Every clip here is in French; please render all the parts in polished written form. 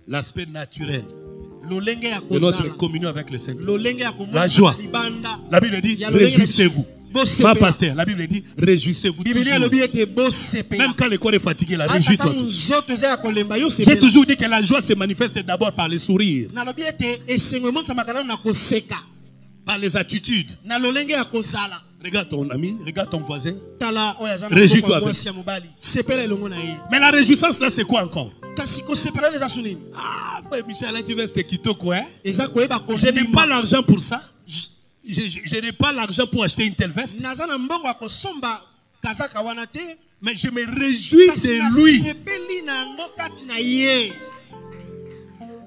L'aspect naturel de notre communion avec le Saint-Esprit. La joie. La Bible dit réjouissez-vous. Ma pasteur, la Bible dit réjouissez-vous toujours. Même quand le corps est fatigué, la réjouis-toi. J'ai toujours dit que la joie se manifeste d'abord par le sourire, par les attitudes. Regarde ton ami, regarde ton voisin. Réjouis-toi avec. Mais la réjouissance là, c'est quoi encore? Ah, frère Michel, là tu veux c'était kitoko, hein? Je n'ai pas l'argent pour ça. Je n'ai pas l'argent pour acheter une telle veste. Mais je me réjouis de lui.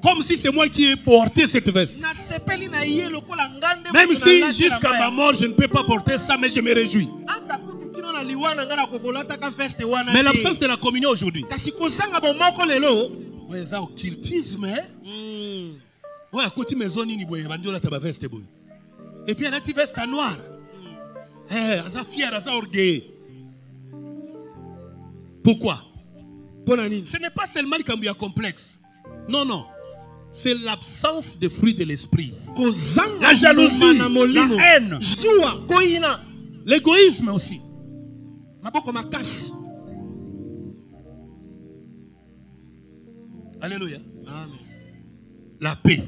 Comme si c'est moi qui ai porté cette veste. Même si jusqu'à ma mort je ne peux pas porter ça, mais je me réjouis. Mais l'absence de la communion aujourd'hui. Ouais, ça occultisme, hein? Ouais, à côté de maison, il y a une veste. Et puis, il y a une veste noire. Ça fier, ça orgueil. Pourquoi? Ce n'est pas seulement quand il y a complexe. Non, non. C'est l'absence de fruits de l'esprit. La jalousie, la haine, l'égoïsme aussi. Alléluia. Amen. La paix.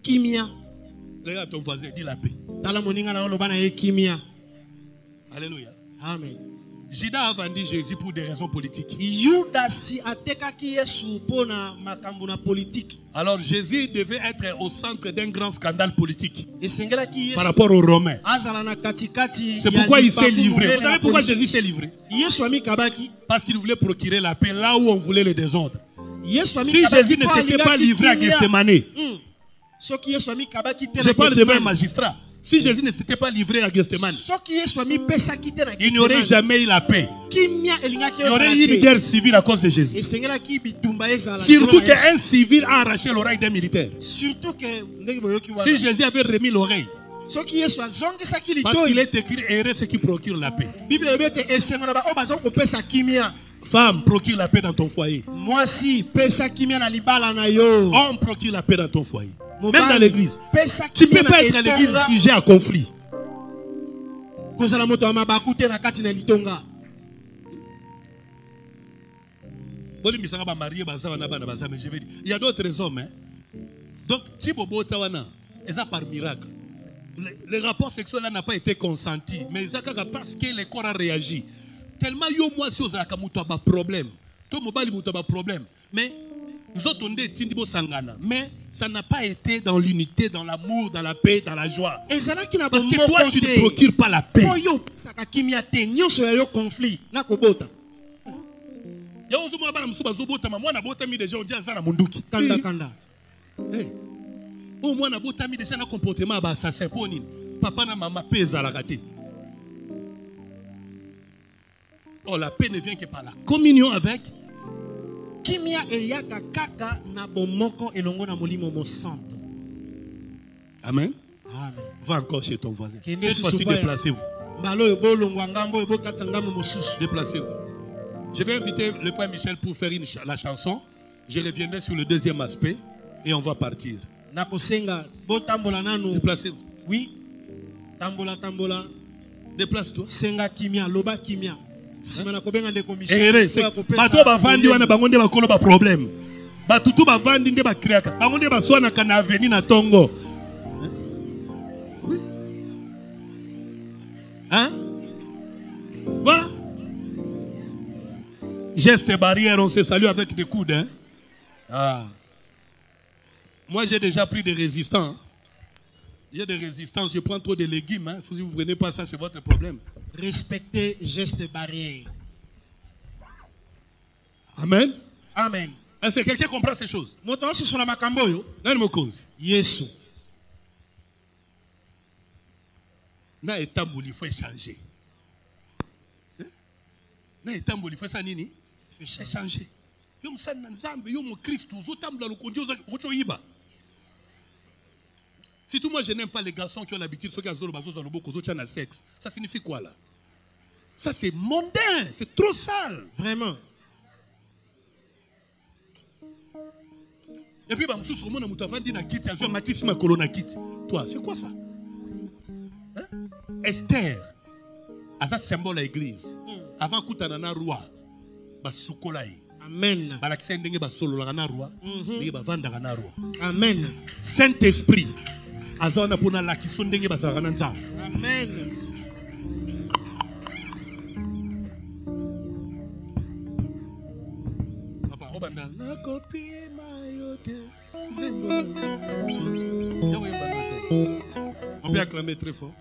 Kimia. Regarde ton voisin, dis la paix. Alléluia. Amen. Judas a vendu Jésus pour des raisons politiques. Alors Jésus devait être au centre d'un grand scandale politique par rapport aux Romains. C'est pourquoi il s'est livré. Vous savez pourquoi Jésus s'est livré? Parce qu'il voulait procurer la paix là où on voulait le désordre. Si Jésus ne s'était pas livré à Gethsemane, je parle devant un magistrat. Si Jésus ne s'était pas livré à Gethsemane, il n'y aurait jamais eu la paix. Il y aurait eu une guerre civile à cause de Jésus. Surtout qu'un civil a arraché l'oreille d'un militaire. Si Jésus avait remis l'oreille, parce qu'il est écrit heureux ceux qui procurent la paix. Femme, procure la paix dans ton foyer. Homme, procure la paix dans ton foyer. Même dans l'église. Tu ne peux pas être à l'église sujet à conflit. Il y a d'autres hommes. Hein? Donc, par miracle. Le rapport sexuel n'a pas été consenti. Mais parce que le corps a réagi. Tellement yo moi si ozalaka muto ba problème. To mobali muto ba problème. Mais nous autres on dit tindibo sangana. Mais ça n'a pas été dans l'unité, dans l'amour, dans la paix, dans la joie. Parce que toi tu ne procures pas la paix. Ya ozo mona bana musuba zo bota mwana bota mi déjà on dit ça na munduki. Kanda kanda. Oh mwana bota mi déjà na comportement ba assassin pour nini. Papa na maman pesa la raté. Oh, la paix ne vient que par la communion avec. Kimia eyaka kaka na bomoko elongo na molimo mo santo. Amen. Amen. Va encore chez ton voisin. Cette fois-ci, déplacez-vous. Déplacez-vous. Je vais inviter le frère Michel pour faire la chanson. Je reviendrai sur le deuxième aspect et on va partir. Déplacez-vous. Oui. Tambola, tambola. Déplace-toi. Senga kimia, loba kimia. Bato bavandi wana bangonde bakolo ba problème. Batutu bavandi nde bakreaka. Bangonde baswana kana avenir na tongo. Hein? Voilà. Geste barrière, on se salue avec des coudes. Hein? Ah. Moi j'ai déjà pris des résistants. Il y a des résistances, je prends trop de légumes. Hein. Si vous ne prenez pas ça, c'est votre problème. Respectez gestes barrières. Amen. Amen. Est-ce que quelqu'un comprend ces choses? Yesu. Na etamboli, il faut échanger. Na etamboli, il faut ça nini? Il faut échanger. Yom san nzambe, yom Christ, vous tambla le kondio, vous yiba. Si tout moi je n'aime pas les garçons qui ont l'habitude, ceux qui ont le sexe, ça signifie quoi là? Ça c'est mondain, c'est trop sale. Vraiment. Et puis, bah, sous mon amour, dit na kiti, azwa matisi ma colonne kiti. Toi, c'est quoi ça? Hein? Esther, asa symbole à l'église. Avant koutanana roi, ba sukolai. Amen. Ba lakisa ndenge ba solo la na roi, ndenge ba vanda na roi. Amen. Saint-Esprit, asa na pona lakiso ndenge ba sa na nzambe. Amen. Papa, obanda na kopi mayote. On peut acclamer très fort.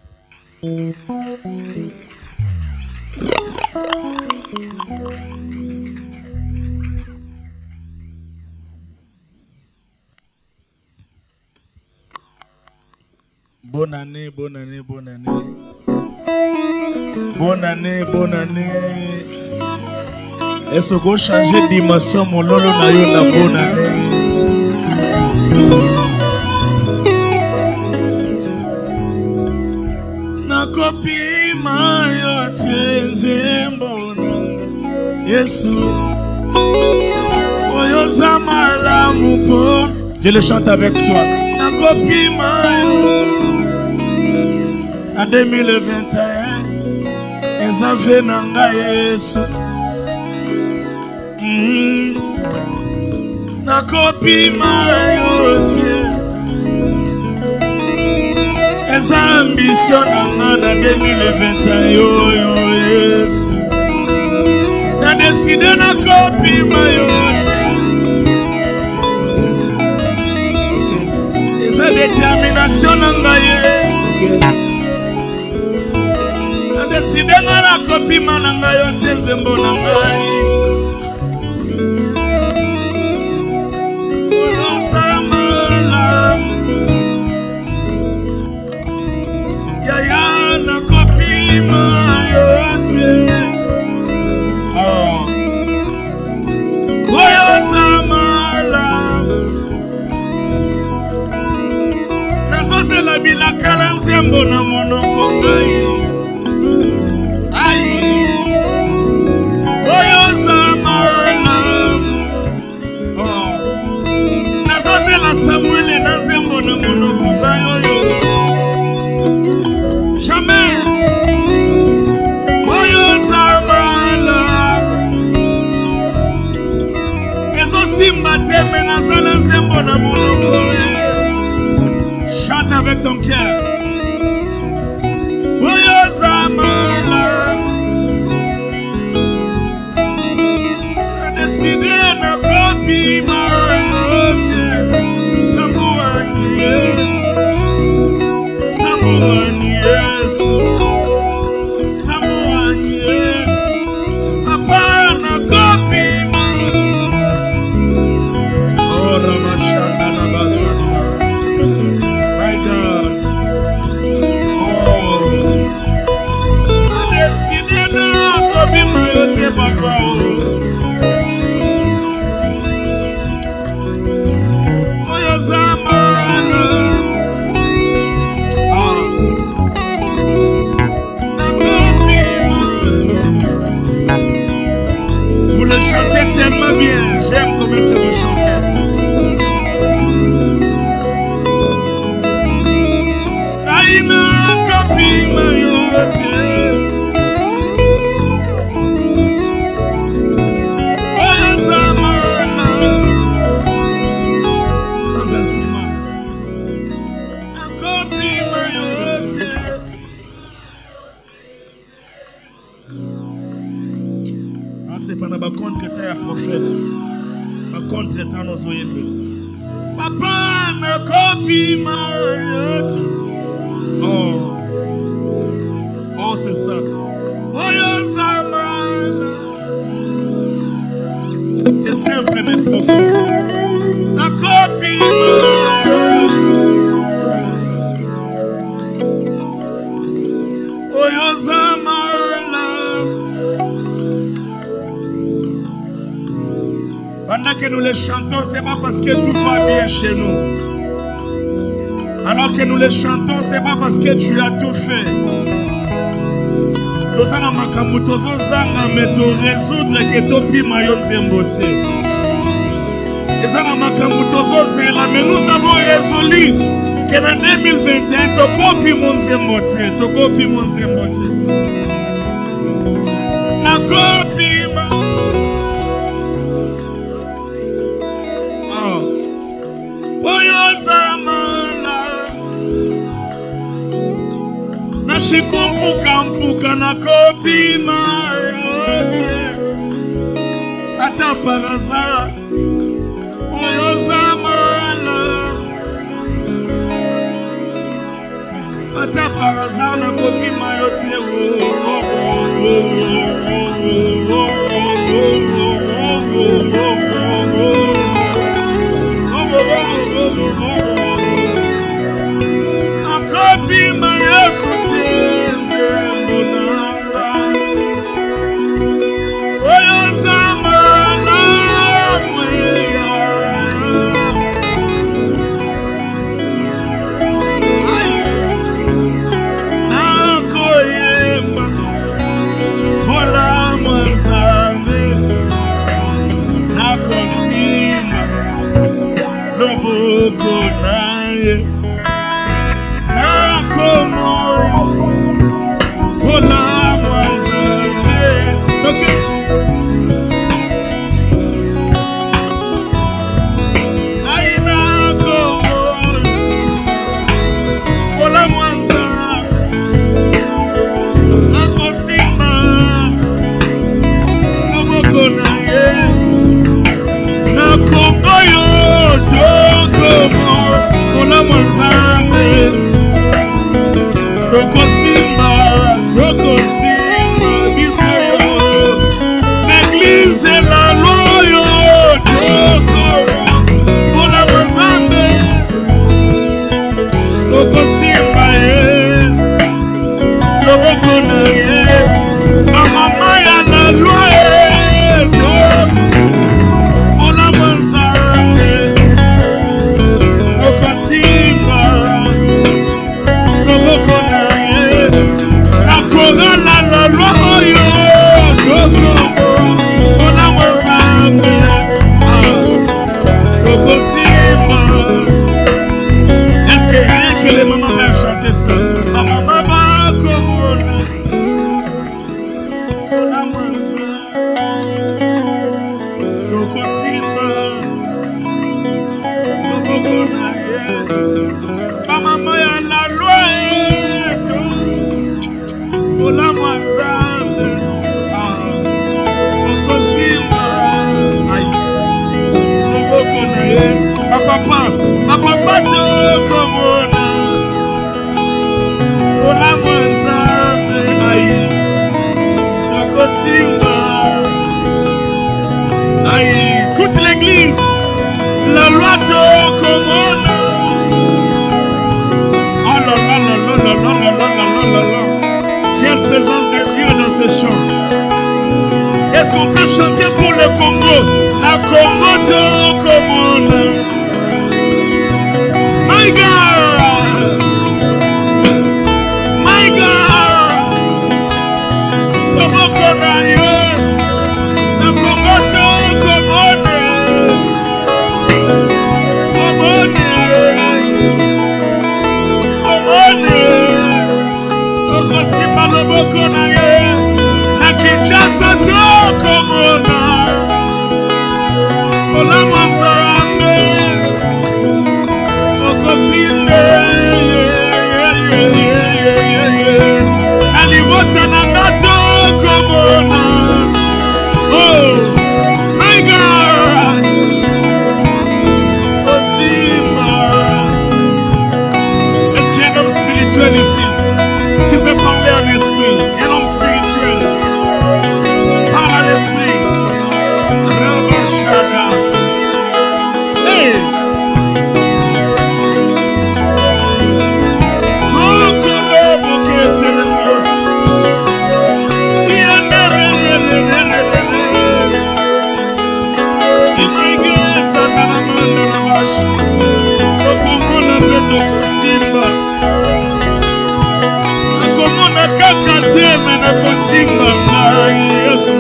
Bonne année, bonne année, bonne année. Bonne année, bonne année. Est-ce qu'on change de dimension, mon lolo na yo na bonne année? Nakopi mayote nzembona Yesu Oyoza malamu po. Je le chante avec toi. Nakopi mayote en 2021 Ezave nanga Yesu Nakopi mayote Eza ambition nanga na 2021 yo Yesu Na décidé nakopi mayote Eza détermination nanga ye Na décidé nakopi mananga yo tenzembo nanga ye La bila kalanzembo na monoko ngai ai oyo zamalamu nazozela Samuel na zembo na monoko ngai oyo jamais oyo zamalamu ezosimba teme nazala zembo na monoko. Chante avec ton cœur. Oyozamala. Décidé na kopi mayote. Samouani Yesu. Samouani Yesu. Samouani Yesu. Papa na kopi mayote. Oh Ramashanda na basata. My God. Oh. Décidé na kopi mayote papa. Oyo zamana. Na kopi mayote. Vous le chantez tellement bien. J'aime comment est-ce que vous chantez ça. Aina kopi mayote. Oyo zamana. Sans instrument. Na kopi mayote. Ah, c'est pas na ba contre ta prophète. Ba contre ta nos oyebe. Papa na kopi mayote. Oh, oh c'est ça. Oyo zamana. C'est simple mais profond. La copie. Oyo zamana. Pendant que nous les chantons, c'est pas parce que tout va bien chez nous. Alors que nous les chantons, c'est pas parce que tu as tout fait. Tozana makambu tozo zanga mais to résoudre que to pima yo nzembo te. Mais nous avons résolu que en 2021, tokopi monzembote, tokopi monzembote. Nakopi ma. Oyo zamala. Nashikumpuka mpuka nakopi ma yote. Ata paraza. Oyo zamala. Ata par hasard na kopi mayote akopi mayote zembonanga oyo zamala mweya loboko naye nakomoyo ola mwanzambe okay. Naye nakomoyo ola mwanzambe nakosimba loboko naye nakomoyo Ola mwanzambe Toko simba bisoyo L'église la loyo Toko Ola mwanzambe Toko simba Loboko na ye Amama ya la loyo Toko Ola mwanzambe Est-ce que rien que les mamans peuvent chanter ça? Ma maman va comme la mwanza Toko simba Toko naye Ma maman ya la loi Ola mwanza Toko simba Toko naye Ma papa Toko mona Ola mwanza Toko simba toute l'église la loi Toko mona oh là là là là là là là là là. Quelle présence de Dieu dans ces chants. Est-ce qu'on peut chanter pour le Congo? La Congo Toko mona My God, my God, Toboko na ye, na Congo Toko mona, Toko simba loboko na ye, na Kinshasa Toko mona, Ola mwanzambe. Alibota na ngato komona. Oh my God, Osima. Est-ce qu'il y a un homme spirituel ici qui peut parler à l'esprit? Un homme spirituel parle à l'esprit. Rabashana. Hey. Akomona kaka teme na kosimba na Yesu.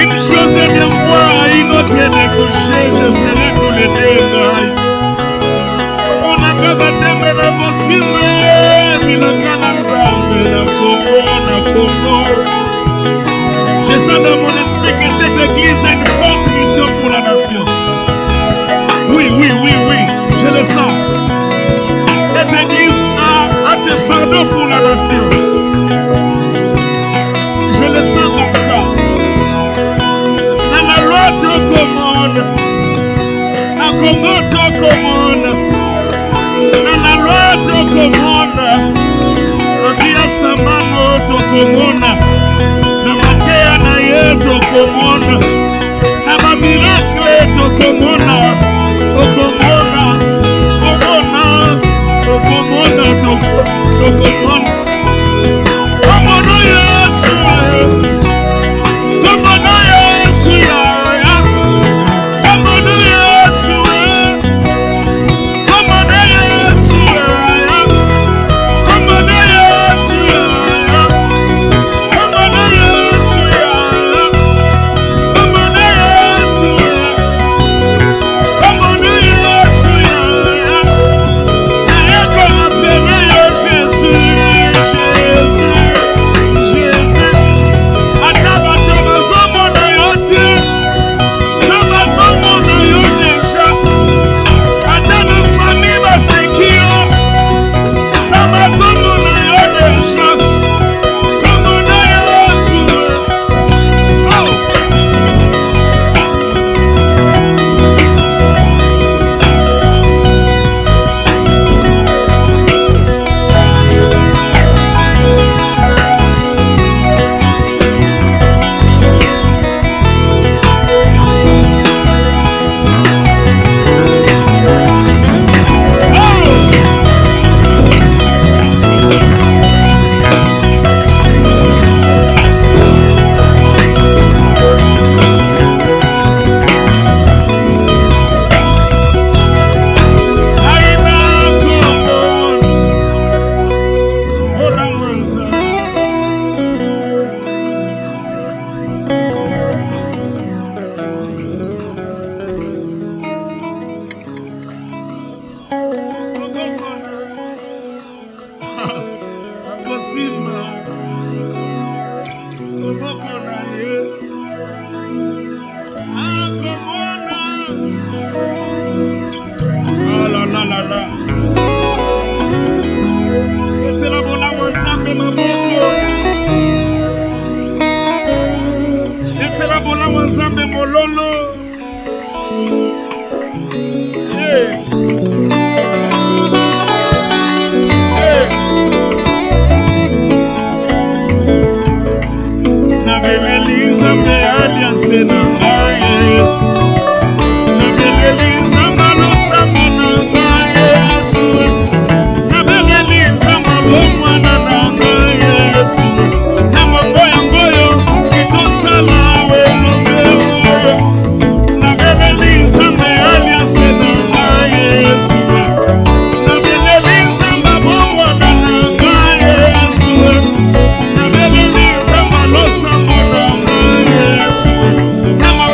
Une chose est bien voir, une autre est toucher, je ferai tous les dégâts. On a qu'à battre la possible, mais la canazambe, la Congo. Je sens dans mon esprit que cette église a une forte mission pour la nation. Oui, je le sens. Cette église a ses fardeaux pour la nation. Je le sens comme ça. Dans la loi te commande, la Congo te commande, dans la loi te commande, Ria Samano te commande, na Matea na ye te commande, na ma miracle te commande, te commande, te commande. Come on.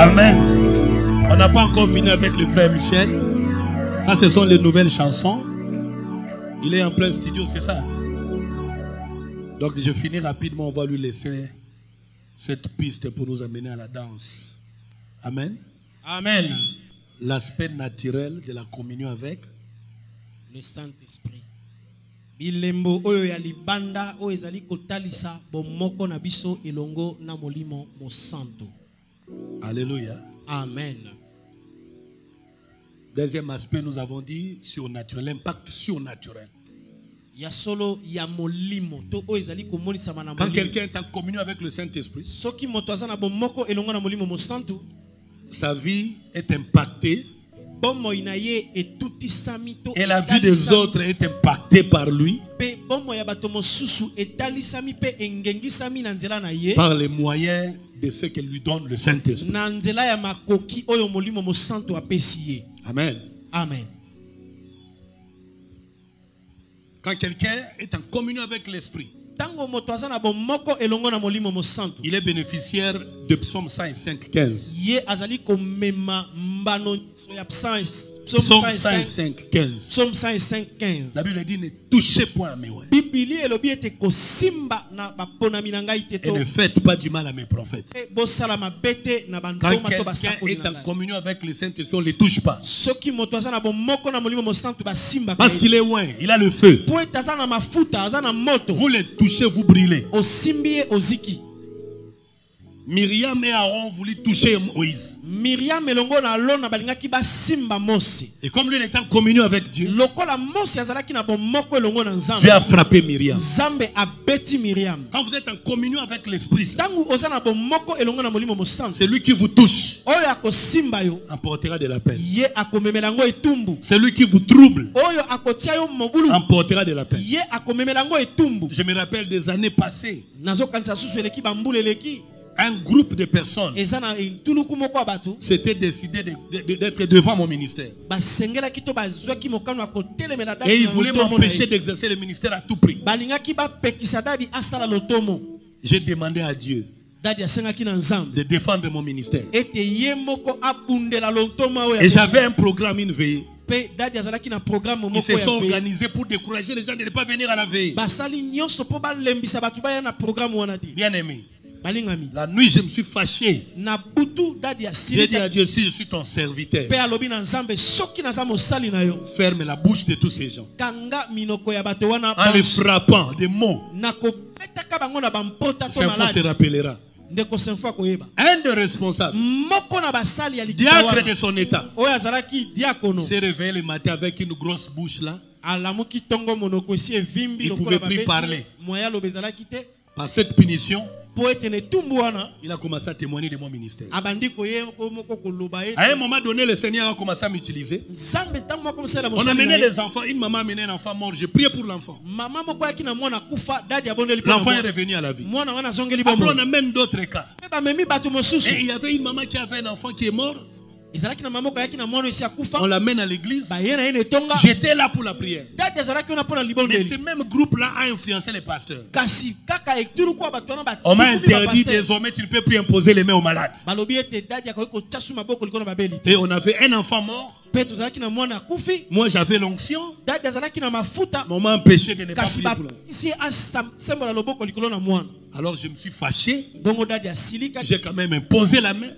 Amen. On n'a pas encore fini avec le frère Michel. Ça, ce sont les nouvelles chansons. Il est en plein studio, c'est ça. Donc, je finis rapidement. On va lui laisser cette piste pour nous amener à la danse. Amen. Amen. L'aspect naturel de la communion avec le Saint-Esprit. Bilembo oyo ya libanda oyo ezali kotalisa bomoko na biso elongo na molimo mo santo. Alléluia. Amen. Deuxième aspect, nous avons dit surnaturel, l'impact surnaturel. Ya solo ya molimo to oyo ezali komonisa na molimo. Quand quelqu'un est en communion avec le Saint-Esprit, soki moto aza na bomoko elongo na molimo mo santo, sa vie est impactée et la vie des autres est impactée par lui par les moyens de ce que lui donne le Saint-Esprit. Amen. Amen. Quand quelqu'un est en communion avec l'Esprit, il est bénéficiaire de Psaume 105, 15. Psaume 105, 15. La Bible dit ne touchez point à mes oreilles. Et ne faites pas du mal à mes prophètes. Quand quelqu'un est en communion avec le Saint-Esprit, on ne les touche pas. Parce qu'il est loin, il a le feu. Vous les touchez, vous brûlez. Myriam et Aaron voulaient toucher Moïse. Et comme lui était en communion avec Dieu, Dieu a frappé Myriam. Quand vous êtes en communion avec l'Esprit, celui qui vous touche emportera de la peine. Celui qui vous trouble emportera de la peine. Je me rappelle des années passées. Un groupe de personnes s'était décidé d'être devant mon ministère. Et ils voulaient m'empêcher d'exercer le ministère à tout prix. J'ai demandé à Dieu de défendre mon ministère. Et j'avais un programme, une veillée. Ils se sont organisés pour décourager les gens de ne pas venir à la veille. Bien aimé, la nuit, je me suis fâché. J'ai dit à Dieu, si je suis ton serviteur, ferme la bouche de tous ces gens en les frappant des mots. Saint-Fond se rappellera. Un des responsables, diacre de son état, s'est réveillé le matin avec une grosse bouche là. Il ne pouvait plus parler. Par cette punition, il a commencé à témoigner de mon ministère. À un moment donné, le Seigneur a commencé à m'utiliser. On a mené les enfants. Une maman a mené un enfant mort. J'ai prié pour l'enfant. L'enfant est revenu à la vie. Après, on amène d'autres cas. Et il y avait une maman qui avait un enfant qui est mort. On l'amène à l'église. J'étais là pour la prière. Mais ce même groupe-là a influencé les pasteurs. On m'a interdit désormais, tu ne peux plus imposer les mains aux malades. Et on avait un enfant mort. Moi j'avais l'onction. On m'a empêché de ne pas prier pour l'enfant. Alors je me suis fâché. J'ai quand même imposé la main.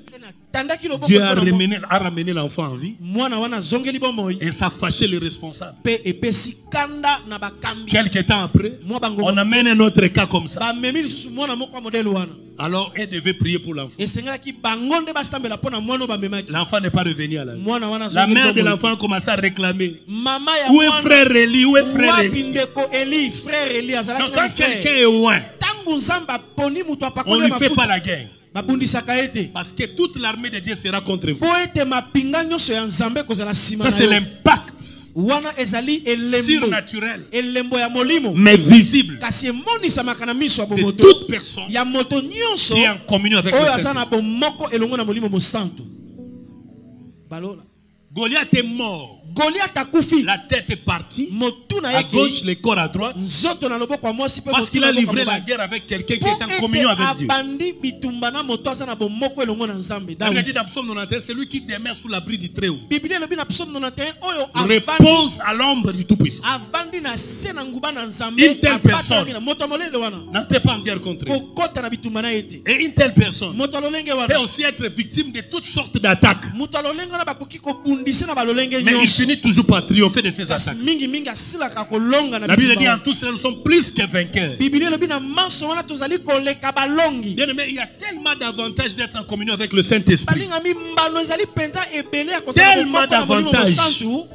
Dieu a ramené l'enfant en vie. Et ça a fâché les responsables. Quelques temps après, on amène un autre cas comme ça. Alors elle devait prier pour l'enfant. L'enfant n'est pas revenu à la vie. La mère de l'enfant a commencé à réclamer. Où est frère Eli? Où est frère Eli? Donc quand quelqu'un est loin, on ne lui fait pas la guerre. Parce que toute l'armée de Dieu sera contre vous. Ça c'est l'impact surnaturel, mais visible, de toute personne qui est en communion avec le Saint-Esprit. Goliath est mort. Goliath akufi. La tête est partie. Motuna À gauche, le corps à droite. Nzoto na loboko wa mwasi pe Parce qu'il a livré la guerre avec quelqu'un qui est en communion avec Dieu. Abandi bitumbana moto asa na bomoko elongo na Nzambe. Il a dit dans Psaume 91, c'est lui qui demeure sous l'abri du Très-Haut. Biblia lobi na Psaume 91 oyo Repose à l'ombre du Tout-Puissant. avandi na se na nguba na Nzambe. Une telle personne moto molele wana n'était pas en guerre contre lui. kokota na bitumbana ete. Et une telle personne Moto lolenge peut wana. aussi être victime de toutes sortes d'attaques. Moto lolenge na bakoki ko bundisa na balolenge Mais il nyonso. finit toujours par triompher de ses Kasi attaques. mingi mingi asilaka kolonga na La Bible dit en bitumbana. tout cela, nous sommes plus que vainqueurs. Biblia lobi na manso wana tozali koleka balongi. Bien aimé, il y a tellement d'avantages d'être en communion avec le Saint-Esprit. Balinga mi mbano ezali penza ebele ya kozala Tellement bomoko na molimo d'avantages. mosantu.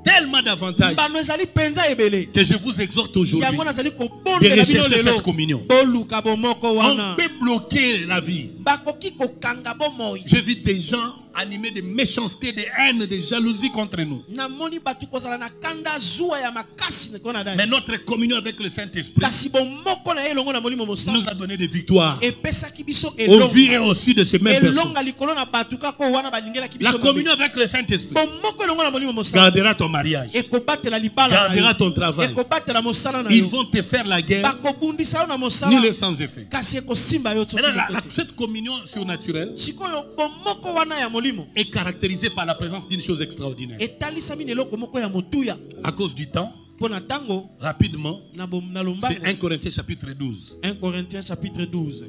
Tellement d'avantages Mbano ezali penza ebele. que je vous exhorte aujourd'hui Yango nazali de kobondela bino rechercher cette lelo. communion. Boluka bomoko On wana. peut bloquer la vie. Bakoki kokanga bomoi. J'ai vu des gens animés de méchanceté, de haine, de jalousie contre nous. Namoni batu kozala na kanda zuwa ya makasi ne kona dai. Mais notre communion avec le Saint-Esprit Kasi bomoko na elongo na molimo nous mosantu. a donné des victoires Epesaki biso au vie et elonga. au su de ces mêmes personnes. Elonga likolo na batu kako wana balingelaki La biso. communion avec le Saint-Esprit Bomoko elongo na molimo mosantu. gardera ton mariage, Ekobatela libala na gardera yo. ton travail. Ekobatela mosala na Ils yo. vont te faire la guerre, Bakobundisa yo na ni mosala. les sans effet. Kasi ekosimba yo tsoki Maintenant, mokote. cette communion surnaturelle Sikoyo bomoko wana ya molimo. est caractérisée par la présence d'une chose extraordinaire. Etalisami na eloko moko ya motuya. À cause du temps, Pona tango rapidement, na c'est lombango. 1 Corinthiens chapitre 12. 1 Corinthiens chapitre 12.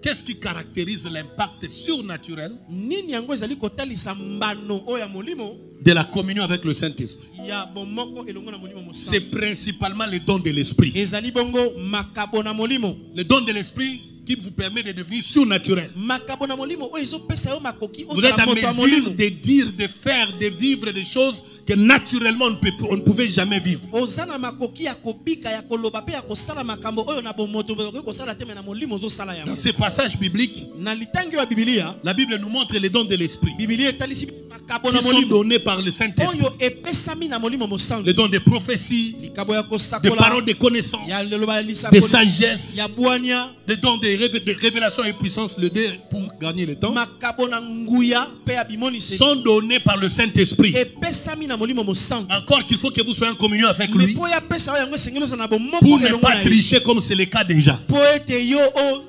Qu'est-ce qui caractérise l'impact surnaturel Nini yango ezali kotalisa mbano oyo ya molimo de la communion avec le Saint-Esprit? ya bomoko elongo na molimo C'est mosantu. principalement le don de l'Esprit. Ezali bongo makabo na molimo. Le don de l'Esprit qui vous permet de devenir surnaturel. Makabo na molimo oyo ezopesa yo makoki Vous êtes osala en moto ya mesure molimo. de dire, de faire, de vivre des choses que naturellement on ne pouvait jamais vivre. Oza na makoki ya kobika ya koloba pe ya kosala makambo oyo na bomoto bokoki kosala te me na molimo ozosala Dans yango. ces passages bibliques, Na litangi ya Biblia, la Bible nous montre les dons de l'Esprit Biblia etalisi makabo na qui sont molimo donnés par le Saint-Esprit. oyo epesami na molimo mosantu. Les dons de prophétie, Likabo ya de kosakola paroles de connaissance, ya leloba de lisakoli sagesse, ya bwania des dons de révélation et puissance, le dé pour gagner le temps, makabo na nguya pe ya bimonisi sont donnés par le Saint-Esprit. epesami na molimo mosantu. Encore qu'il faut que vous soyez en communion avec Mais lui po ya pesa oyo yango esengeli oza na bomoko pour ne elongo pas na ye. tricher comme c'est le cas déjà. Po ete yo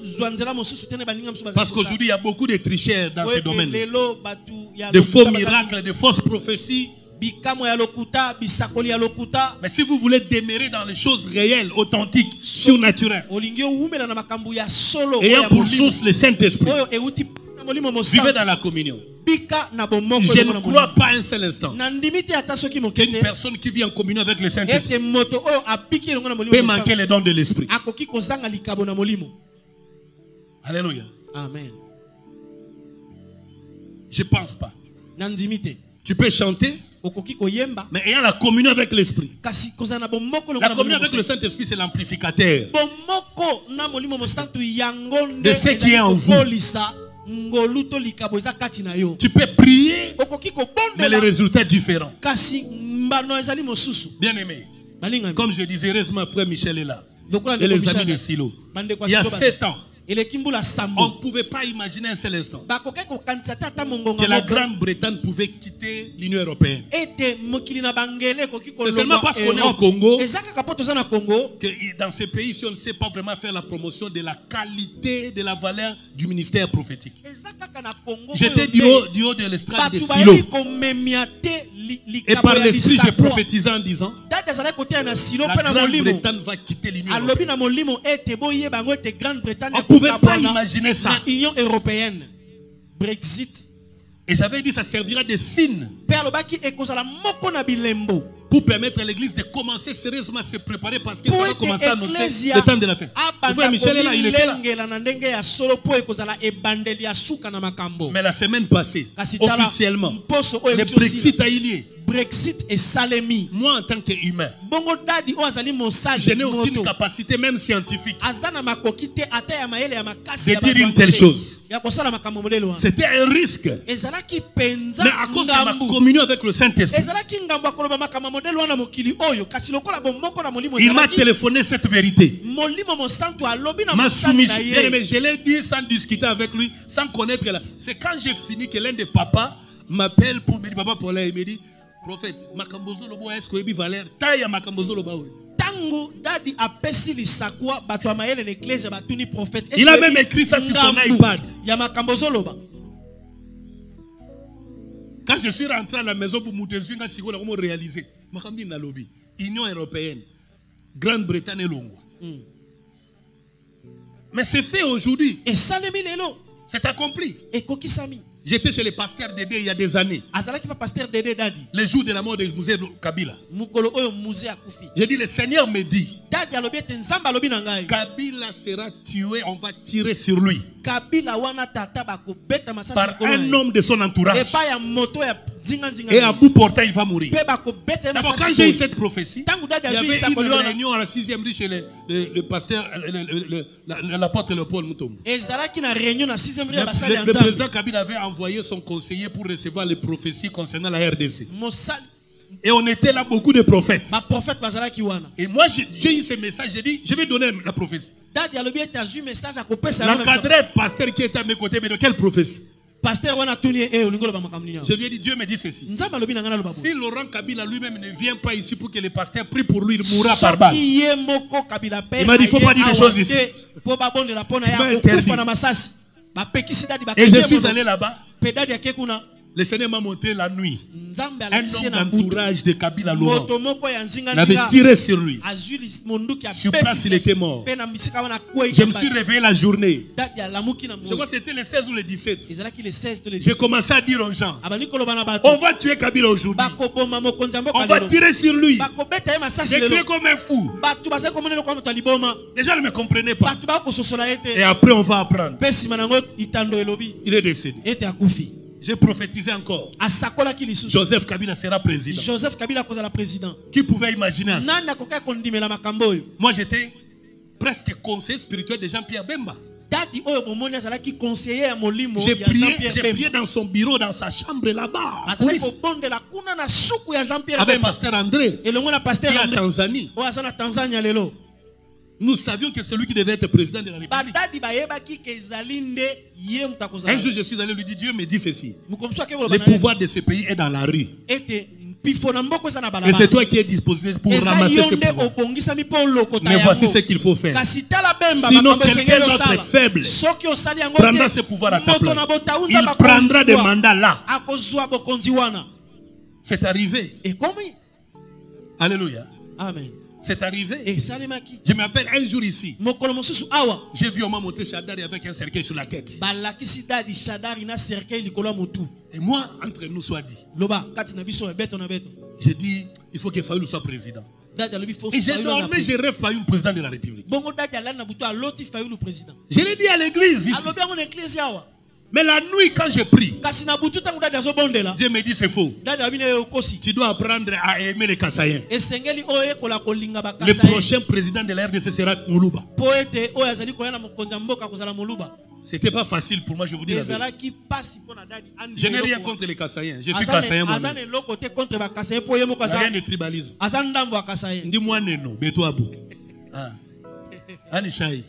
ozwa nzela mosusu te na baninga mosusu bazali Parce kosala. qu'aujourd'hui, il y a beaucoup de tricheurs dans Po ces ete domaines. lelo batu ya De lokuta faux bazali- miracles, de fausses prophéties. bikamo ya lokuta bisakoli ya lokuta. Mais si vous voulez demeurer dans les choses réelles, authentiques, surnaturelles, Olingi owumela na makambo ya solo oyo ayant ya pour molimo. source le Saint-Esprit, Oyo euti na molimo vivez mosantu. dans la communion. Bika na bomoko Je elongo ne na crois molimo. pas un seul instant Na ndimi te ata soki qu'une mokete personne qui vit en communion avec le Saint-Esprit ete moto oyo abiki elongo na molimo peut mosantu manquer les dons de l'Esprit. akoki kozanga likabo na molimo. Alléluia. Amen. Je ne pense pas. Na ndimi te Tu peux chanter, okoki koyemba mais ayant la communion avec l'Esprit. kasi kozala na bomoko elongo La na communion molimo avec le mosantu. Saint-Esprit, c'est l'amplificateur. Bomoko na molimo mosantu yango De ce qui est en vous. kokolisa ngolu to likabo eza kati na yo. Tu peux prier, Okoki mais le kobondela résultat est différent. kasi mbano ezali mosusu. Bien aimé, Balingami. comme je disais, heureusement, frère Michel est là. Lokola Et ndeko les Michel amis de aza- Silo. bandeko ya Il y a Silo 7 ans, eleki mbula on ne sambo pouvait pas imaginer un seul instant bakoki kokanisa te ata que mongonga la moko Grande-Bretagne pouvait quitter l'Union européenne. ete mokili na bangele ekoki C'est seulement parce qu'on est au Europe. Congo eza kaka po toza na Congo que dans ces pays, si on ne sait pas vraiment faire la promotion de la qualité, de la valeur du ministère prophétique. eza kaka na Congo J'étais oyo du haut de l'estrade de bato Silo. bayebi komemia te Et likabo par ya l'esprit, j'ai bisakwa. prophétisé en disant date ezalaki koteya na silo la mpe na molimo Grande-Bretagne va quitter l'Union alobi européenne. na molimo ete boyeba yango ete Grande-Bretagne On ne pouvait pas ekokabwana imaginer ça. na Union européenne. Brexit Et j'avais dit ça servira de signe mpe alobaki ekozala moko na bilembo pour permettre à l'église de commencer sérieusement à se préparer parce que ça po va ete commencer à annoncer ecclesia le temps de la fin. Le frère abanda Michel est là, il était là. komilengela na ndenge ya solo po ekozala ebandeli ya suka na makambo. Mais la semaine passée, Kasi tala officiellement, mposo oyo le euti osila. Brexit a eu lieu. Brexit esalemi Moi, en tant qu'humain, bongo dadi oyo azali je mosage n'ai aucune moto capacité, même scientifique, aza na makoki te ata ya mayele ya makasi de ya dire bato une telle te. chose. ya kosala makambo modele wana C'était un risque. ezalaki penza Mais à cause de ma ngambu communion avec le Saint-Esprit, ezalaki ngambo ya koloba makambo modele wana mokili oyo kasi lokola bomoko na molimo il m'a ezalaki téléphoné cette vérité. molimo mosantu alobi na Ma mosali na soumission, bien aimé, ye je l'ai dit sans discuter avec lui, sans connaître là. C'est quand j'ai fini que l'un des papas m'appelle pour me dire, papa Paul, il me dit, prophète, Makambozo Lobo, est-ce que Valère, taille à Makambozo Lobo. Tango dadi apesi lisakwa bato amayele l'église batuni prophète. Il a même écrit ça sur son iPad. Ya Makambozo Loba. Quand je suis rentré à la maison pour Moutezinga Sigola, comment réaliser? Makamdi Nalobi, Union européenne, Grande-Bretagne et Longo. Mais c'est fait aujourd'hui. Et salemi lelo. C'est accompli. Et kokisami. J'étais chez les pasteurs Dédé il y a des années. Azalaki pa pasteur Dédé dadi. Le jour de la mort de Mouzé Kabila. Mukolo oyo Mouzé akufi. J'ai dit, le Seigneur me dit, Dadi alobi ete nzamba alobi na ngai. Kabila sera tué, on va tirer sur lui. Kabila wana tata bako beta masasi Par un homme de son entourage. Et pas ya moto ya zinga zinga. Et à bout portant, il va mourir. Pe bako beta masasi. D'abord, quand j'ai eu cette prophétie, Tangu dadi il y azu avait isa une réunion à la 6e rue chez le pasteur, l'apôtre Léopold Mutombo. Ezalaki na réunion na 6e rue ya basali ya Le nzambe. président Kabila avait envoyé son conseiller pour recevoir les prophéties concernant la RDC. Mosali. Et on était là beaucoup de prophètes. Ba prophète bazalaki wana. Et moi j'ai eu ce message, j'ai dit je vais donner la prophétie. Dadi alobi ete azu message akopesa. L'encadré pasteur qui était à mes côtés, mais de quelle prophétie? Pasteur wana tuni e olingolo ba makamni. Je lui ai dit, Dieu me dit ceci. Nzamba alobi na ngana loba. Si Laurent Kabila lui-même ne vient pas ici pour que les pasteurs prient pour lui, il mourra par balle. Il m'a dit, il ne faut pas dire des choses ici. Et je suis allé là-bas. Le Seigneur m'a montré la nuit un homme d'entourage de Kabila Laurent. Il avait tiré sur lui. Sur place, il était mort. Je me suis réveillé la journée. Je crois que c'était le 16 ou le 17. J'ai commencé à dire aux gens, on va tuer Kabila aujourd'hui. On va tirer sur lui. J'ai crié comme un fou. Les gens ne me comprenaient pas. Et après, on va apprendre. Il est décédé. J'ai prophétisé encore. Joseph Kabila sera président. Joseph Kabila sera président. Qui pouvait imaginer ça? Moi, j'étais presque conseiller spirituel de Jean-Pierre Bemba. J'ai prié dans son bureau, dans sa chambre là-bas. Avec pasteur André, qui est en Tanzanie. Nous savions que c'est lui qui devait être président de la République. Un jour, je suis allé lui dire, Dieu me dit ceci. Le pouvoir de ce pays est dans la rue. Et c'est toi qui es disposé pour ramasser ce pouvoir. Mais voici ce qu'il faut faire. Sinon, quelqu'un d'autre est faible prendra ce pouvoir à ta place. Il prendra des mandats là. C'est arrivé. Alléluia. Amen. C'est arrivé. Je m'appelle un jour ici. J'ai vu on m'a monté Chadari avec un cercueil sur la tête. Et moi, entre nous soit dit. J'ai dit, il faut que Fayoulou soit président. Et j'ai dormi, je rêve Fayoulou président de la République. Je l'ai dit à l'église ici. Mais la nuit, quand je prie, Dieu me dit c'est faux. Tu dois apprendre à aimer les Kassaïens. Le prochain président de la RDC sera Moulouba. C'était pas facile pour moi, je vous dis la vérité. Je n'ai rien contre les Kassaïens. Je suis Kassaïen moi-même. Rien de tribalisme. Dis-moi Neno, Betouabou. Anishaï.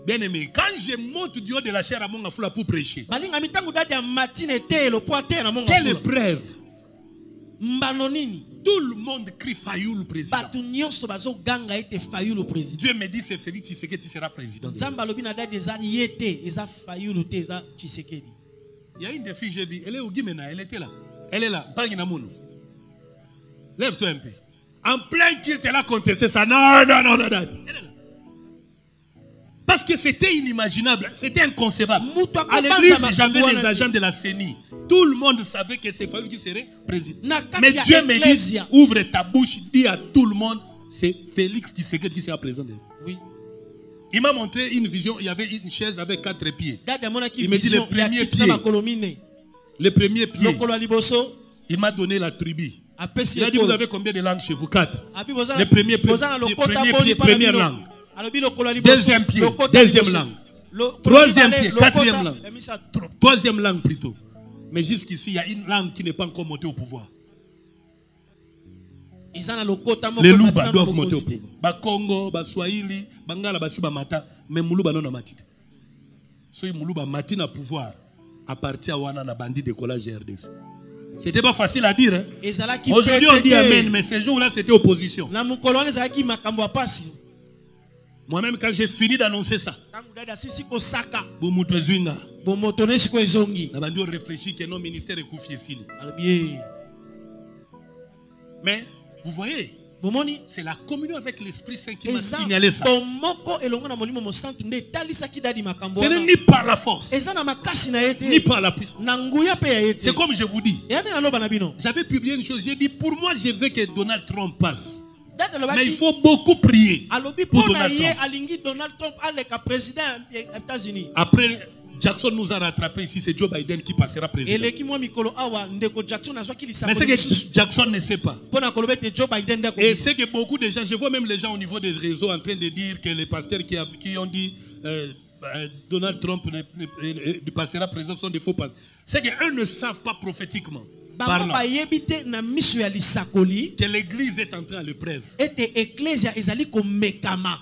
Bien aimé, quand je monte du haut de la chair à mon affoula pour prêcher, quelle épreuve! Tout le monde crie Fayoulou président. Dieu me dit c'est Félix Tshisekedi, tu seras président. Il y a une des filles, j'ai vu, elle est au Guimena, elle était là. Elle est là, lève-toi un peu. En plein culte, elle a contesté ça. Non. Elle est là. Parce que c'était inimaginable, c'était inconcevable. À l'église, j'avais les agents de la CENI. Tout le monde savait que c'est Fayoulou qui serait président. Mais Dieu me dit, ouvre ta bouche, dis à tout le monde, c'est Félix Tshisekedi qui sera président. Oui. Il m'a montré une vision, il y avait une chaise avec 4 pieds. Il me dit le premier pied, il m'a donné la tribu. Il a dit, vous avez combien de langues chez vous? 4. Le premier pied, première langue. Deuxième pied, deuxième langue. Troisième pied, quatrième langue. Troisième langue plutôt. Mais jusqu'ici, il y a une langue qui n'est pas encore montée au pouvoir. Les Louba doivent monter au pouvoir. Ba Congo, ba Swahili, Bangala, ba Sibamata, mais Moulouba non a matite. So Moulouba matin à pouvoir. à partir de Wana bandit de collage RDC. C'était pas facile à dire. Hein? Ezalaki Aujourd'hui on dit amen, mais ces jours-là c'était opposition. Na mukolo ezalaki makambo apasi. Moi-même quand j'ai fini d'annoncer ça, on réfléchit que nos ministères est confié ici. Mais vous voyez, c'est la communion avec l'Esprit Saint qui m'a signalé ça. Ce n'est ni par la force, ni par la puissance. C'est comme je vous dis. J'avais publié une chose, j'ai dit pour moi je veux que Donald Trump passe. Mais il faut beaucoup prier pour Donald Trump. Après, Jackson nous a rattrapé ici, c'est Joe Biden qui passera président. Mais c'est que Jackson ne sait pas. Et c'est que beaucoup de gens, je vois même les gens au niveau des réseaux en train de dire que les pasteurs qui ont dit Donald Trump ne passera président sont des faux pasteurs. C'est qu'eux ne savent pas prophétiquement parlant que l'église est entrée à l'épreuve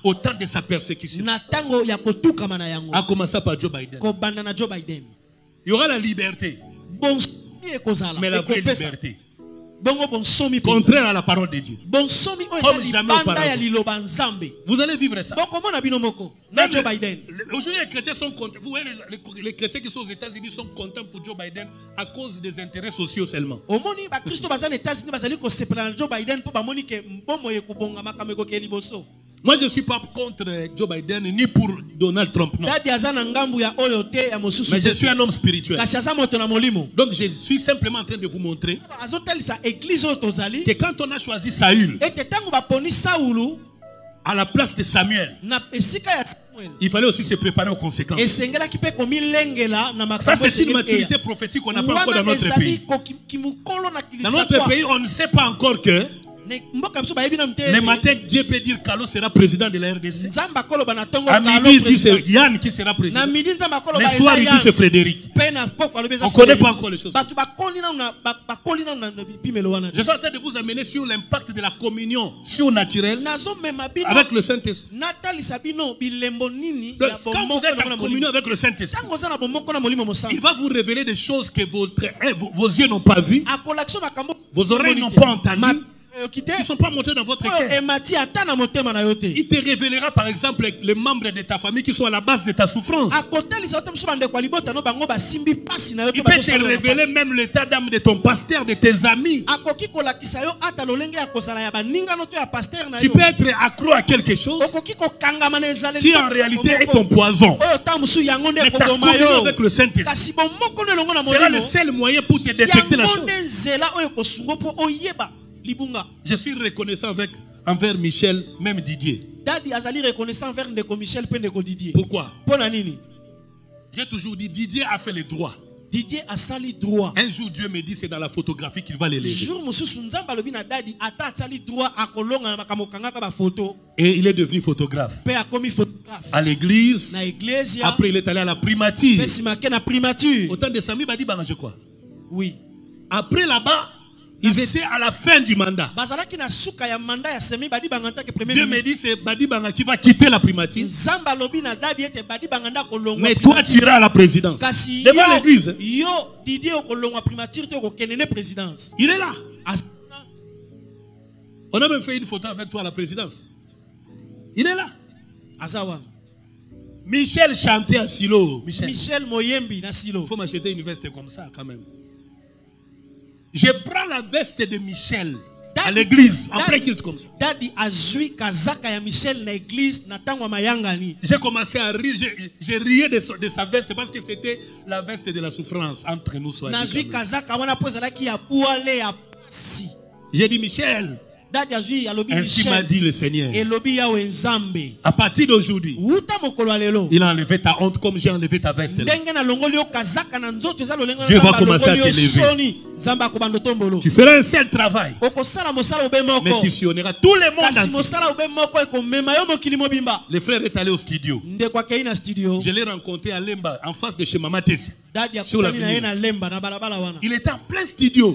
au temps de sa persécution. A commencé par Joe Biden. Il y aura la liberté, mais la vraie liberté, contraire à la parole de Dieu. Comme jamais auparavant. Vous allez vivre ça. Aujourd'hui, les chrétiens sont contents. Vous voyez, les chrétiens qui sont aux États-Unis sont contents pour Joe Biden à cause des intérêts sociaux seulement. Moi, je ne suis pas contre Joe Biden ni pour Donald Trump. Non. Mais je suis un homme spirituel. Donc, je suis simplement en train de vous montrer que quand on a choisi Saül à la place de Samuel, il fallait aussi se préparer aux conséquences. Ça, c'est une maturité prophétique qu'on n'a pas encore dans notre pays. Dans notre pays, on ne sait pas encore que le matin, Dieu peut dire Carlo sera président de la RDC. À midi, il dit c'est Yann qui sera président. Le soir, il dit c'est Frédéric. On ne connaît pas encore les choses. Je suis en train de vous amener sur l'impact de la communion surnaturelle avec le Saint-Esprit. Quand vous êtes en communion avec le Saint-Esprit, il va vous révéler des choses que vos yeux n'ont pas vues, vos oreilles n'ont pas entendues, qui ne sont pas montés dans votre cœur. Il te révélera par exemple les membres de ta famille qui sont à la base de ta souffrance. Il peut te révéler même l'état d'âme de ton pasteur, de tes amis. Tu peux être accro à quelque chose qui en réalité est ton poison. Mais ta communion avec le Saint-Esprit sera le seul moyen pour te détecter la chose. Je suis reconnaissant envers Michel, même Didier. Pourquoi? J'ai toujours dit Didier a fait les droits. Un jour Dieu me dit c'est dans la photographie qu'il va l'élever. Et il est devenu photographe. À l'église. Après il est allé à la primature. Autant de Sami Badi Banga, je crois. Oui. Après là-bas, ils étaient à la fin du mandat. Dieu me dit c'est Badi Banga qui va quitter la primature. Mais toi tu iras à la présidence. Devant l'église. Il est là. On a même fait une photo avec toi à la présidence. Il est là. Michel chantait à Silo. Michel Moyembi na Silo. Il faut m'acheter une veste comme ça quand même. Je prends la veste de Michel à l'église, après culte comme ça. J'ai commencé à rire, j'ai rié de sa veste parce que c'était la veste de la souffrance entre nous. J'ai dit Michel, ainsi m'a dit le Seigneur. À partir d'aujourd'hui, il a enlevé ta honte comme j'ai enlevé ta veste. Dieu va commencer à t'élever. Tu feras un seul travail, mais tu sillonneras tout le monde entier. Le frère est allé au studio. Je l'ai rencontré à Lemba, en face de chez Mama Tessie. sur l'avenue. Il était en plein studio.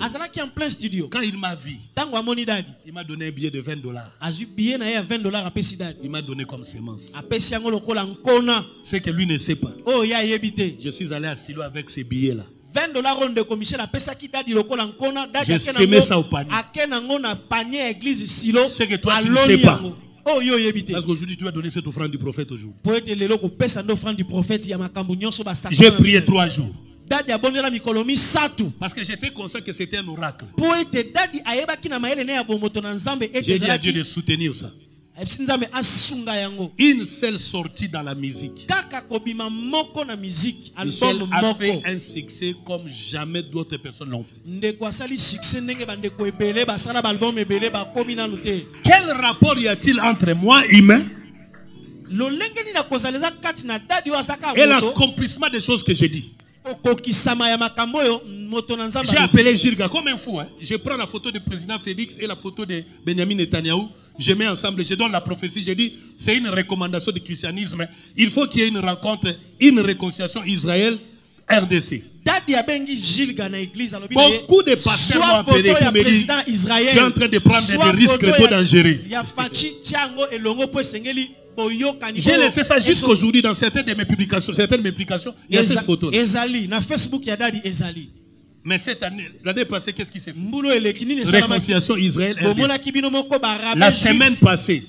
Quand il m'a vu, il m'a donné un billet de $20. Il m'a donné comme sémence. Ce que lui ne sait pas. Je suis allé à Silo avec ces billets-là. J'ai semé ça au panier. Ce que toi tu ne sais pas. Parce qu'aujourd'hui tu dois donner cette offrande du prophète aujourd'hui. J'ai prié 3 jours. Parce que j'étais conscient que c'était un oracle. J'ai dit à Dieu de soutenir ça. Une seule sortie dans la musique. Michel a fait un succès comme jamais d'autres personnes l'ont fait. Quel rapport y a-t-il entre moi, humain, et l'accomplissement des choses que j'ai dit? J'ai appelé Gilga comme un fou. Je prends la photo du président Félix et la photo de Benjamin Netanyahu. Je mets ensemble, je donne la prophétie. Je dis, c'est une recommandation du christianisme. Il faut qu'il y ait une rencontre, une réconciliation Israël-RDC. Beaucoup de pasteurs m'ont appelé pour me dire, tu es en train de prendre des risques trop dangereux. J'ai laissé ça jusqu'aujourd'hui dans certaines de mes publications. Il y a cette photo. Mais cette année, l'année passée, qu'est-ce qui s'est fait? Réconciliation Israël. La semaine passée,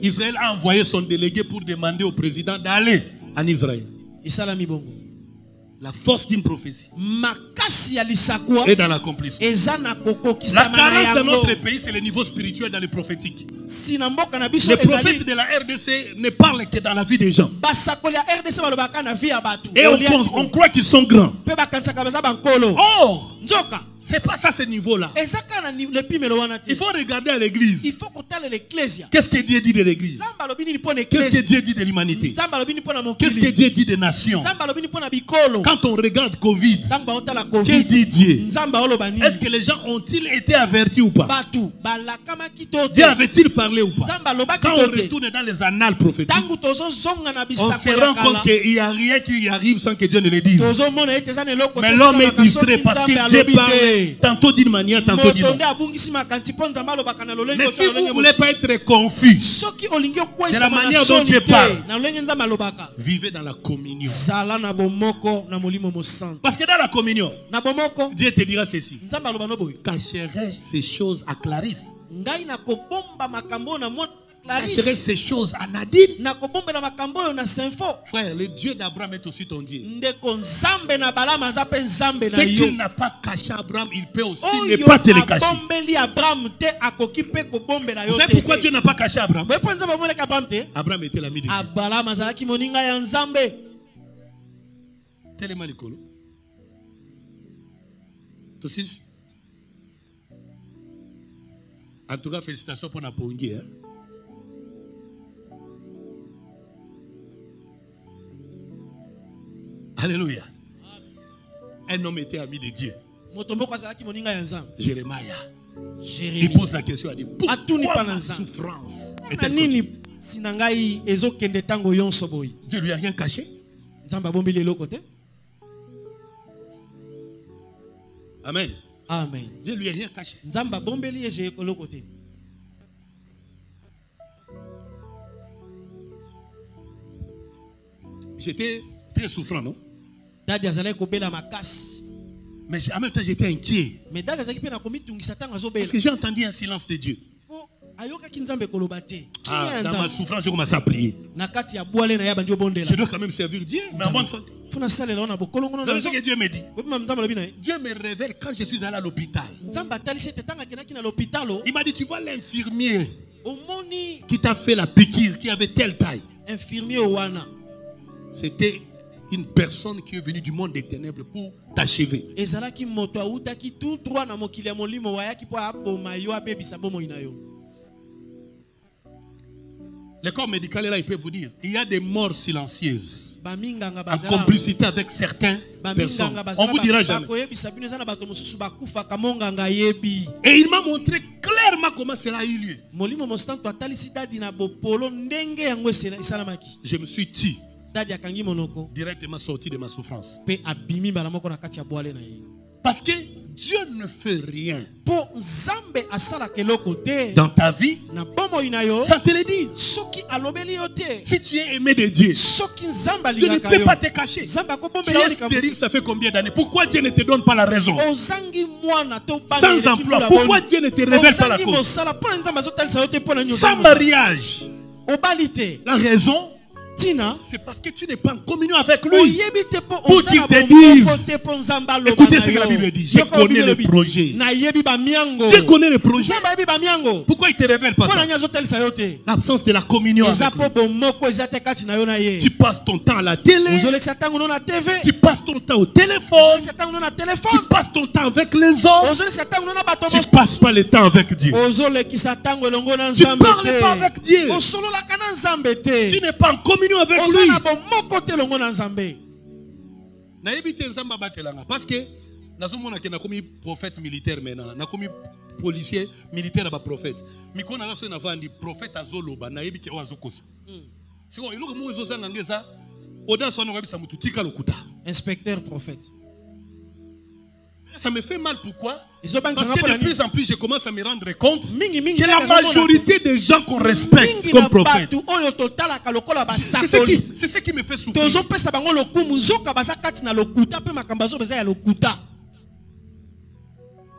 Israël a envoyé son délégué pour demander au président d'aller en Israël. La force d'une prophétie et dans l'accomplissement. La carence de notre pays, c'est le niveau spirituel dans le prophétique. Les prophètes de la RDC ne parlent que dans la vie des gens. Et on croit qu'ils sont grands. Or, c'est pas ça ce niveau-là. Il faut regarder à l'église. Qu'est-ce que Dieu dit de l'église? Qu'est-ce que Dieu dit de l'humanité? Qu'est-ce que Dieu dit des nations? Quand on regarde Covid, que dit Dieu? Est-ce que les gens ont-ils été avertis ou pas? Dieu avait-il parlé ou pas? Quand on retourne dans les annales prophétiques, on se rend compte qu'il n'y a rien qui arrive sans que Dieu ne le dise. Mais l'homme est distrait parce que Dieu parle tantôt d'une manière, tantôt d'une autre. Mais si vous ne voulez pas être confus de la manière dont Dieu parle, vivez dans la communion. Parce que dans la communion, Dieu te dira ceci: cacherai ces choses à Clarisse, cacherai ces choses à Nadine. Frère, le Dieu d'Abraham est aussi ton Dieu. Ce qu'il n'a pas caché à Abraham, il peut aussi ne pas te le cacher. Vous savez pourquoi Dieu n'a pas caché à Abraham? Abraham était l'ami de Dieu. Tellement l'école. En tout cas, félicitations pour Napongi. Alléluia. Un homme était ami de Dieu. Jérémia. Il pose la question, il dit, pourquoi ma souffrance est-elle continue? Dieu lui a rien caché. Amen. Amen. Dieu lui a rien caché. J'étais très souffrant, non? Mais en même temps, j'étais inquiet. Parce que j'ai entendu un silence de Dieu. Dans ma souffrance, j'ai commencé à prier. Je dois quand même servir Dieu, mais en bonne santé. Vous savez ce que Dieu me dit? Dieu me révèle quand je suis allé à l'hôpital. Il m'a dit, tu vois l'infirmier qui t'a fait la piqûre, qui avait telle taille. C'était une personne qui est venue du monde des ténèbres pour t'achever. Le corps médical est là, il peut vous dire, il y a des morts silencieuses en complicité avec certaines personnes. On ne vous dira jamais. Et il m'a montré clairement comment cela a eu lieu. Je me suis dit, dadi akangi monoko directement sorti de ma souffrance. pe abimi bala moko na kati ya boale na ye. Parce que Dieu ne fait rien Po nzambe asala keloko te dans ta vie na bomo inayo sans te le dire. soki alobeli yo te. Si tu es aimé de Dieu, Soki nzamba tu ne lingaka peux yo. pas te cacher. Nzamba ko Tu bombela es oli kamu. stérile, ça fait combien d'années? Pourquoi Dieu ne te donne pas la raison? Ozangi mwana to bana Sans eleki emploi, mbula pourquoi boni. Dieu ne te révèle pas la Ozangi cause? mosala pona nzamba azotalisa yo te pona nyo. Sans mariage, Obali te. la raison, Tina. c'est parce que tu n'es pas en communion avec lui. Oyebi te po Pour ozala qu'il te bomoko dise. te po nzamba aloba Écoutez na ce que la yo. Bible dit. Je Yoko connais Bible le bi. projet. Na yebi ba miango. Dieu connaît le projet. Nzamba yebi ba miango. Pourquoi il ne te révèle pas Pona ça? nyo azotalisa yo te. L'absence de la communion Eza avec lui. po bomoko eza te kati na yo na ye. Tu passes ton temps à la télé. Ozolekisa tango no na TV. Tu passes ton temps au téléphone. Ozolekisa tango no na Tu téléphone. passes ton temps avec les hommes. Ozolekisa tango no na bato Tu ne passes pas le temps avec Dieu. ozolekisa tango elongo na Tu ne nzambe parles pas avec Dieu. osololaka na nzambe te. Tu n'es pas en communion avec oza lui. na bomoko te elongo na nzambe. Nayebi te nzamba batelanga parce que nazomona ke nakomi prophète militaire maintenant, nakomi policier militaire ba prophète. Mikona ngaso na vandi prophète azoloba nayebi ke oazokosa. Siko iloko mo ezosanga ngeza oda sona ngabisa mutu tika lokuta. Inspecteur prophète. Ça me fait mal pourquoi? Ils ont pas Parce que de plus en plus je commence à me rendre compte mingi mingi que la majorité des gens qu'on respecte comme prophète, oyo totalaka lokola c'est basakoli. ce qui me fait souffrir. Tozopesa bango lokumu nzoka baza kati na lokuta pe makambo azobeza ya lokuta.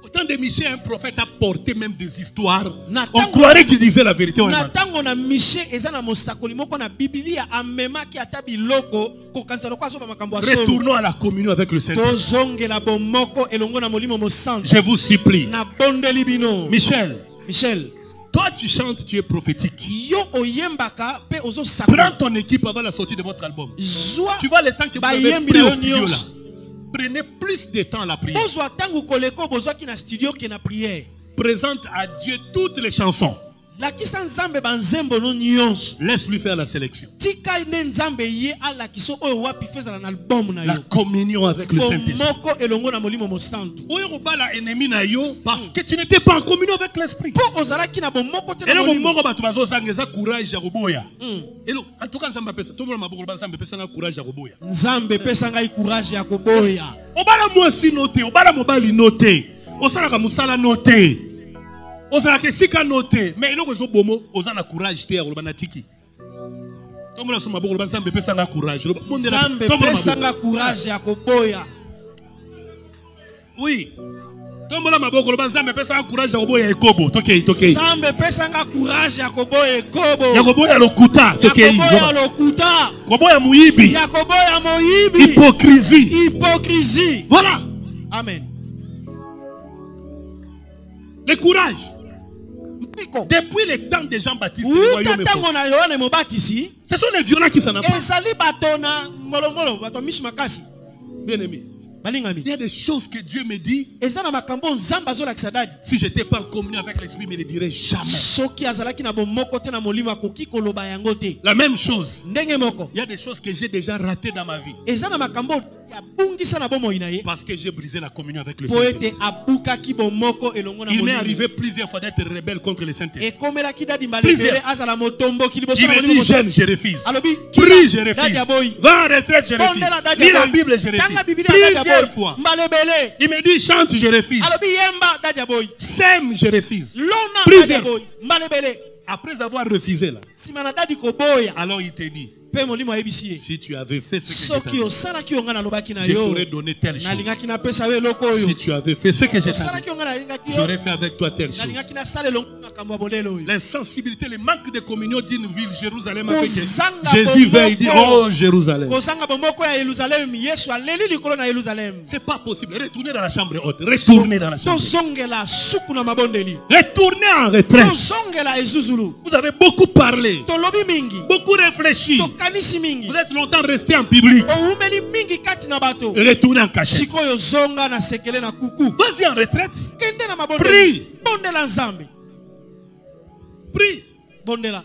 Autant de Michel, un prophète a porté même des histoires. Nathan- On croirait qu'il disait la vérité. Na tango na Miche eza na mosakoli moko na Biblia amemaki ata biloko kokanisa lokola azoba makambo ya solo. Retournons à la communion avec le Saint-Esprit. Tozongela bomoko elongo na molimo mosantu. Je vous supplie. Na bondeli bino. Michel, Michel. toi tu chantes, tu es prophétique. Yo oyembaka pe ozo Prends sakoli. ton équipe avant la sortie de votre album. Zwa Tu vois le temps que vous avez bayembi pris na au yo studio là. nyonso. Prenez plus de temps à la prière. Bozwa tango koleko bozwa ki na studio ki na prière. Présente à Dieu toutes les chansons. Lakisa nzambe banzembo no nyonso. Laisse-lui faire la sélection. Tika ne nzambe ye ala kiso oyo wapi fezala na album na La yo. communion avec le Saint-Esprit. Moko elongo na molimo mosantu. Oyo kobala ennemi na yo parce que tu n'étais pas en communion avec l'esprit. Po ozalaki na bomoko te Et na là, molimo. mon bato bazozanga eza courage ya koboya. Et là, en tout cas, nzambe pesa. Tout le monde maboko nzambe pesa na courage ya koboya. Nzambe pesa ngai courage ya koboya. Obala mwasi noté, obala mobali noté. Osalaka musala noté. Osalaka sika noté. Mais eloko ezo bomo, ozana courage te ya koloba na tiki. Tomona soma boko loba nzambe pesa na courage. Nzambe pesa nga courage ya koboya. Oui. Tombola maboko loba nzambe pesa na courage ya koboya ekobo. Tokei. Nzambe pesa nga courage ya koboya ekobo. Ya koboya lokuta. Tokei. Ya koboya lokuta. Koboya muyibi. Ya koboya moyibi. Hypocrisie. Voilà. Amen. Le courage. Mpiko. Depuis le temps de Jean-Baptiste, Uta tango na Yohane Mobatisi. ce sont les violents qui s'en apprennent. Ezali bato na molomolo bato misu makasi. Bien aimé, Balingami. il y a des choses que Dieu me dit. Eza na makambo nzamba azolakisa dadi. Si je n'étais pas en communion avec l'esprit, il ne me le dirait jamais. Soki azalaki na bomoko te na molimo akoki koloba yango te. La même chose. Ndenge moko. Il y a des choses que j'ai déjà ratées dans ma vie. Eza na makambo ya bungisa na bomoi na ye. Parce que j'ai brisé la communion avec le Po Saint-Esprit. ete abukaki bomoko elongo na Il m'est molimo. arrivé plusieurs fois d'être rebelle contre le Saint-Esprit. Ekomelaki dadi Plusieurs. mbalebele azala motomboki liboso Il na me molimo. dit jeune, je refuse. Alobi Prie, je dadi ya boy. refuse. Va en retraite, je refuse. Bondela dadi Lis ya la boy. Bible, je Tanga refuse. Biblia dadi ya Plusieurs boy. fois. Mbalebele. Il me dit chante, je refuse. Alobi yemba dadi ya boy. Sème, je refuse. Lona dadi ya Plusieurs boy. Mbalebele. Après avoir refusé là, Simana dadi koboya. alors il te dit, Pe molimo ayebisi ye. si tu avais fait ce que je Soki t'avais dit, osalaki yo nga nalobaki na je yo. t'aurais donné telle chose. Nalingaki napesa yo eloko oyo. Si tu avais fait ce que je t'avais Osalaki dit, yo nga nalingaki yo. j'aurais fait avec toi telle chose. Nalingaki nasala elongo makambo ya bolelo oyo. L'insensibilité, le manque de communion d'une ville, Jérusalem, avec Kozanga Jésus va il dit, bomoko. oh Jérusalem. Kozanga bomoko ya Yerusalem. Yesu aleli likolo na Yerusalem. C'est pas possible. Retournez dans la chambre haute. Retournez dans la chambre haute. Tozongela suku na mabondeli. Retournez en retraite. Tozongela ezuzulu. Vous avez beaucoup parlé, Tolobi mingi. beaucoup réfléchi. Tokanisi mingi. Vous êtes longtemps resté en public. Oumeli mingi kati na bato. Retournez en cachette. Sikoyo zonga na sekele na kuku. Vas-y en retraite. Kende na Prie. mabondeli. Bondela nzambe. Prie. Bondela.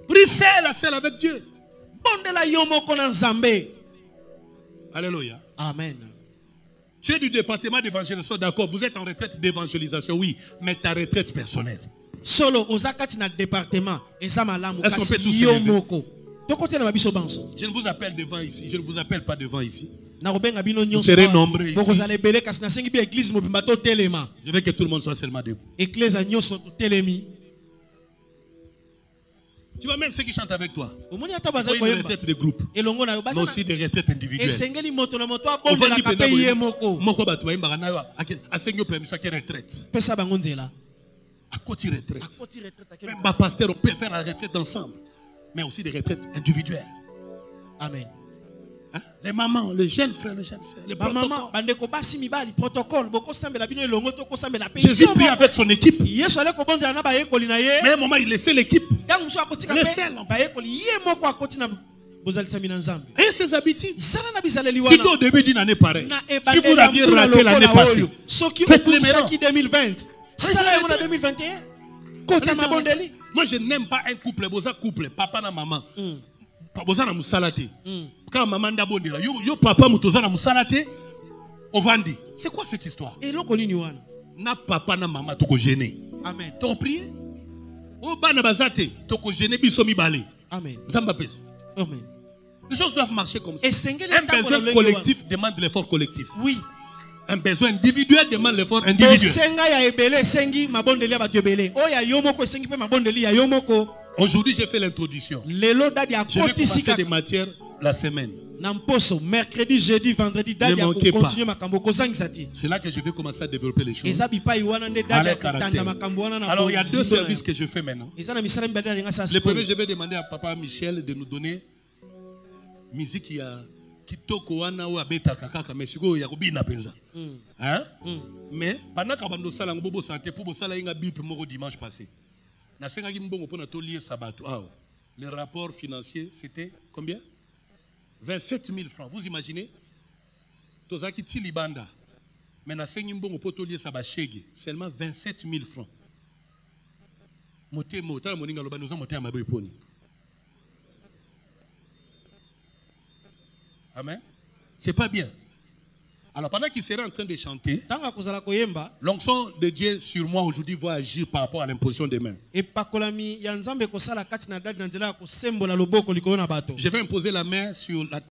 Prie seul à seul avec Dieu. Bondela yo moko na nzambe. Alléluia. Amen. Tu es du département d'évangélisation, d'accord. Vous êtes en retraite d'évangélisation, oui. Mais ta retraite personnelle. Solo ozakati na département eza malamu Est-ce qu'on peut kasi tous se yo lever? moko Je ne vous appelle devant ici. Je ne vous appelle pas devant ici. Vous Vous serez nombreux ici. Je veux que tout le monde soit seulement debout. Tu vois, même ceux qui chantent avec toi. Il faut une retraite de groupe, mais aussi des retraites individuelles. On va dire à côté retraite. Même ma pasteur, on peut faire la retraite ensemble, mais aussi des retraites individuelles. Amen. Hein? Les mamans, les jeunes frères, les jeunes sœurs, les protocoles. Jésus prie avec son équipe. Mais à un moment, il laissait l'équipe. Le seul. Et ses habitudes. Si au début d'une année pareille, si vous l'aviez raté l'année passée, faites-le maintenant. 2021. Moi, je n'aime pas un couple, couple, papa et maman. Boza na musalate. Quand maman d'abondela, yo papa mutoza na musalate, ovandi. C'est quoi cette histoire? Na papa na maman toko gêné. Amen. T'as prié? O bana bazate toko gêné biso mi balé. Amen. Zamba pes. Amen. Les choses doivent marcher comme ça. Un besoin collectif demande l'effort collectif. Oui. Un besoin individuel demande l'effort individuel. Aujourd'hui, j'ai fait l'introduction. Je vais commencer des matières la semaine. Mercredi, jeudi, vendredi, c'est là que je vais commencer à développer les choses. Alors, il y a deux services que je fais maintenant. Le premier, je vais demander à papa Michel de nous donner musique qui a kitoko wana ou abeta kaka mais siko ya kubina penza. Hein? Mais pendant que bando sala ngobo santé pour bosala inga bip moko dimanche passé. Na senga ki mbongo pona to lier sabato. Le rapport financier c'était combien? 27 000 francs. Vous imaginez? Tozaki ti libanda. Mais na sengi mbongo po to lier sabachege seulement 27 000 francs. Moté mota moninga loba nous moté amabe poni. Amen. C'est pas bien. Alors pendant qu'il serait en train de chanter, l'onction de Dieu sur moi aujourd'hui va agir par rapport à l'imposition des mains. Je vais imposer la main sur la